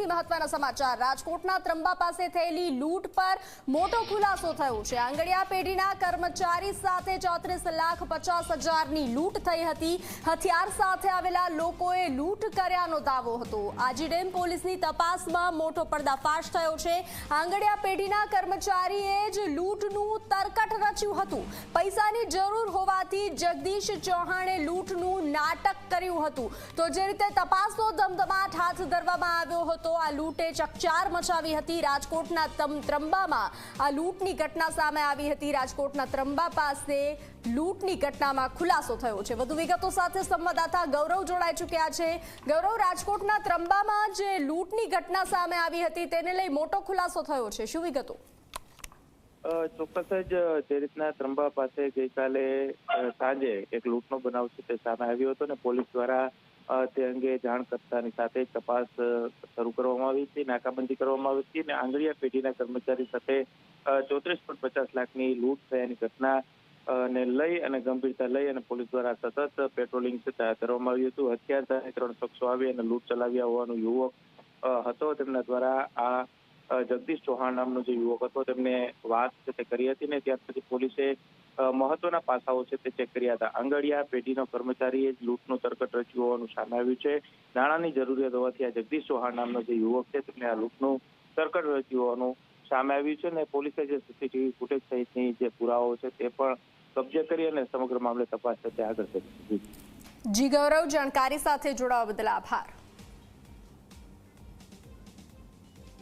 સૌથી મહત્વના સમાચાર રાજકોટના ત્રંબા પાસે થયેલી લૂંટ પર મોટો ખુલાસો થયો છે। આંગડિયા પેઢીના કર્મચારી સાથે 34,50,000ની લૂંટ થઈ હતી। હથિયાર સાથે આવેલા લોકોએ લૂંટ કર્યાનો દાવો હતો। આજીડેમ પોલીસની તપાસમાં મોટો પર્દાફાશ થયો છે। આંગડિયા પેઢીના કર્મચારીએ જ લૂંટનું તરકટ રચ્યું હતું। પૈસાની જરૂર હોવાથી જગદીશ ચૌહાણે લૂંટનું નાટક કર્યું હતું। તો જે રીતે તપાસનો ધમધમાટ હાથ ધરવામાં આવ્યો હતો, આ લૂંટે ચકચાર મચાવી હતી। રાજકોટના ત્રંબામાં આ લૂંટની ઘટના સામે આવી હતી। રાજકોટના ત્રંબા પાસે લૂંટની ઘટનામાં ખુલાસો થયો છે। વધુ વિગતો સાથે સંવાદદાતા ગૌરવ જોડાઈ ચૂક્યા છે। ગૌરવ, રાજકોટના ત્રંબામાં જે લૂંટની ઘટના સામે આવી હતી તેને લઈ મોટો ખુલાસો થયો છે, શું વિગતો? ચોક્કસ જ જે રીતના ત્રંબા પાસે ગઈકાલે સાંજે એક લૂંટનો બનાવ છે તે સામે આવ્યો હતો અને પોલીસ દ્વારા તે અંગે જાણ કરતાની સાથે તપાસ શરૂ કરવામાં આવી હતી, નાકાબંધી કરવામાં આવી હતી અને આંગડિયા પેઢીના કર્મચારી સાથે 34,50 લાખની લૂંટ થયાની ઘટના ને લઈ અને ગંભીરતા લઈ અને પોલીસ દ્વારા સતત પેટ્રોલિંગ કરવામાં આવ્યું હતું। હથિયાર સાથે 3 શખ્સો આવી અને લૂંટ ચલાવ્યા હોવાનો યુવક હતો। તેમના દ્વારા આ જગદીશ ચૌહાણ નામનો જે યુવક હતો તેમને વાત છે તે કરી હતી ને ત્યાર પછી પોલીસે મહત્વના પાસાઓ છે તે ચેક કર્યા હતા। આંગડિયા પેઢીનો કર્મચારીએ જ લૂંટનું તરકટ રચ્યું હોવાનું સામે આવ્યું છે। નાણાંની જરૂરિયાત હોવાથી આ જગદીશ ચૌહાણ નામનો જે યુવક છે તેમને આ લૂંટનું તરકટ રચ્યું હોવાનું સામે આવ્યું છે અને પોલીસે જે સીસીટીવી ફૂટેજ સહિતની જે પુરાવાઓ છે તે પણ કબજે કરી અને સમગ્ર મામલે તપાસ છે તે આગળ કરી છે। જી ગૌરવ, જાણકારી સાથે જોડાવા બદલ આભાર।